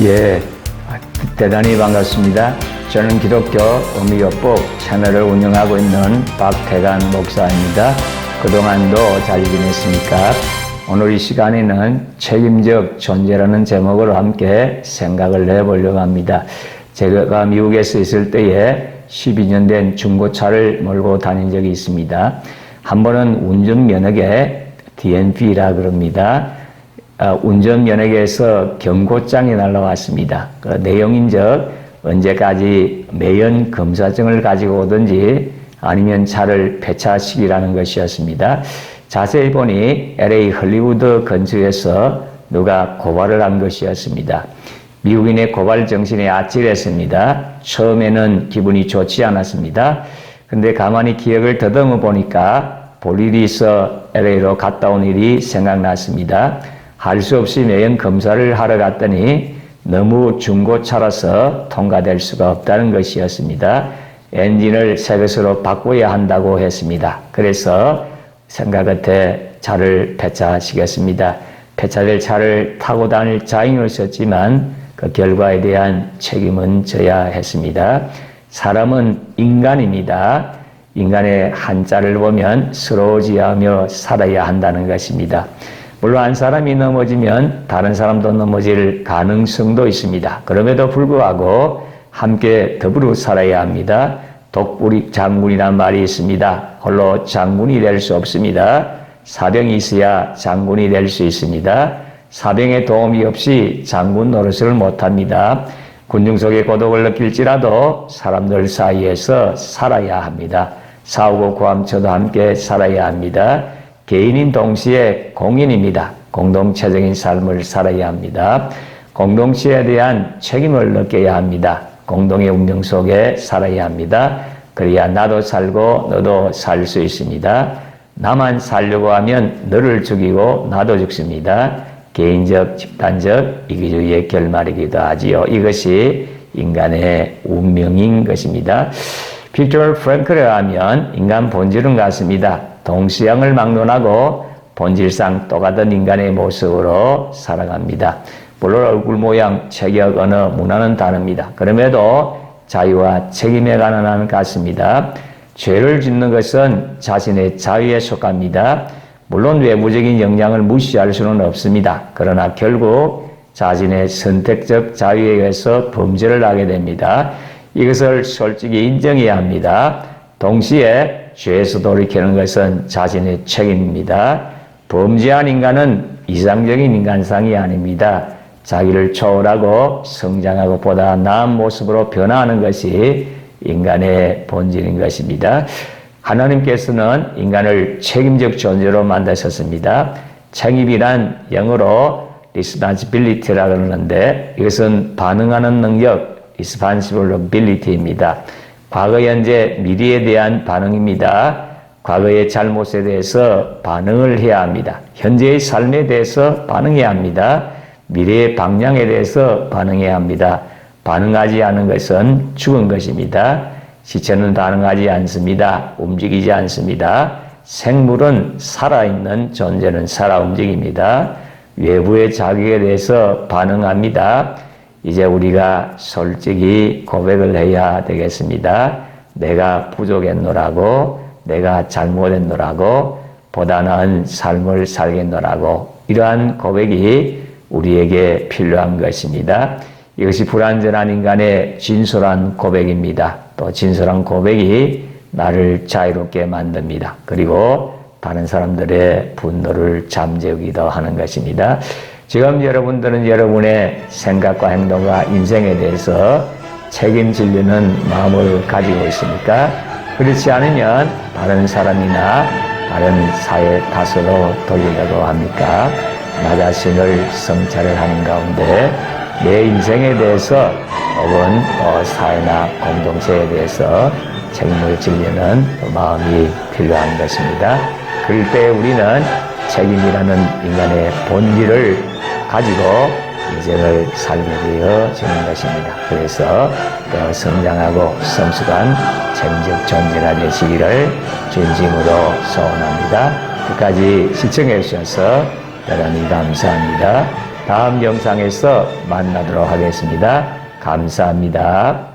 예, 대단히 반갑습니다. 저는 기독교 어미요법 채널을 운영하고 있는 박태관 목사입니다. 그동안도 잘 지냈습니까? 오늘 이 시간에는 책임적 존재라는 제목으로 함께 생각을 해보려고 합니다. 제가 미국에서 있을 때에 12년 된 중고차를 몰고 다닌 적이 있습니다. 한 번은 운전면허에 DNP라 그럽니다. 운전면허에서 경고장이 날라왔습니다. 그 내용인즉 언제까지 매연 검사증을 가지고 오든지 아니면 차를 폐차시키라는 것이었습니다. 자세히 보니 LA 헐리우드 근처에서 누가 고발을 한 것이었습니다. 미국인의 고발 정신이 아찔했습니다. 처음에는 기분이 좋지 않았습니다. 근데 가만히 기억을 더듬어 보니까 볼 일이 있어 LA로 갔다 온 일이 생각났습니다. 할 수 없이 매연 검사를 하러 갔더니 너무 중고차라서 통과될 수가 없다는 것이었습니다. 엔진을 새 것으로 바꿔야 한다고 했습니다. 그래서 생각 끝에 차를 폐차시켰습니다. 폐차될 차를 타고 다닐 자인을 썼지만 그 결과에 대한 책임은 져야 했습니다. 사람은 인간입니다. 인간의 한자를 보면 쓰러지하며 살아야 한다는 것입니다. 물론 한 사람이 넘어지면 다른 사람도 넘어질 가능성도 있습니다. 그럼에도 불구하고 함께 더불어 살아야 합니다. 독불이 장군이란 말이 있습니다. 홀로 장군이 될 수 없습니다. 사병이 있어야 장군이 될 수 있습니다. 사병의 도움이 없이 장군 노릇을 못합니다. 군중 속의 고독을 느낄지라도 사람들 사이에서 살아야 합니다. 싸우고 고함쳐도 함께 살아야 합니다. 개인인 동시에 공인입니다. 공동체적인 삶을 살아야 합니다. 공동체에 대한 책임을 느껴야 합니다. 공동의 운명 속에 살아야 합니다. 그래야 나도 살고 너도 살 수 있습니다. 나만 살려고 하면 너를 죽이고 나도 죽습니다. 개인적, 집단적 이기주의의 결말이기도 하지요. 이것이 인간의 운명인 것입니다. 빅터 프랭클에 하면 인간 본질은 같습니다. 동시양을 막론하고 본질상 똑같은 인간의 모습으로 살아갑니다. 물론 얼굴 모양, 체격, 언어, 문화는 다릅니다. 그럼에도 자유와 책임에 관한 한 같습니다. 죄를 짓는 것은 자신의 자유에 속합니다. 물론 외부적인 영향을 무시할 수는 없습니다. 그러나 결국 자신의 선택적 자유에 의해서 범죄를 하게 됩니다. 이것을 솔직히 인정해야 합니다. 동시에 죄에서 돌이키는 것은 자신의 책임입니다. 범죄한 인간은 이상적인 인간상이 아닙니다. 자기를 초월하고 성장하고 보다 나은 모습으로 변화하는 것이 인간의 본질인 것입니다. 하나님께서는 인간을 책임적 존재로 만드셨습니다. 책임이란 영어로 responsibility라고 하는데 이것은 반응하는 능력, responsibility입니다. 과거, 현재, 미래에 대한 반응입니다. 과거의 잘못에 대해서 반응을 해야 합니다. 현재의 삶에 대해서 반응해야 합니다. 미래의 방향에 대해서 반응해야 합니다. 반응하지 않은 것은 죽은 것입니다. 시체는 반응하지 않습니다. 움직이지 않습니다. 생물은 살아있는 존재는 살아 움직입니다. 외부의 자극에 대해서 반응합니다. 이제 우리가 솔직히 고백을 해야 되겠습니다. 내가 부족했노라고, 내가 잘못했노라고, 보다 나은 삶을 살겠노라고, 이러한 고백이 우리에게 필요한 것입니다. 이것이 불완전한 인간의 진솔한 고백입니다. 또 진솔한 고백이 나를 자유롭게 만듭니다. 그리고 다른 사람들의 분노를 잠재우기도 하는 것입니다. 지금 여러분들은 여러분의 생각과 행동과 인생에 대해서 책임지려는 마음을 가지고 있습니까? 그렇지 않으면 다른 사람이나 다른 사회 탓으로 돌리려고 합니까? 나 자신을 성찰을 하는 가운데 내 인생에 대해서 혹은 사회나 공동체에 대해서 책임을 지려는 마음이 필요한 것입니다. 그럴 때 우리는 책임이라는 인간의 본질을 가지고 인생을 살게 되어지는 것입니다. 그래서 성장하고 성숙한 책임적 존재가 되시기를 진심으로 소원합니다. 끝까지 시청해 주셔서 대단히 감사합니다. 다음 영상에서 만나도록 하겠습니다. 감사합니다.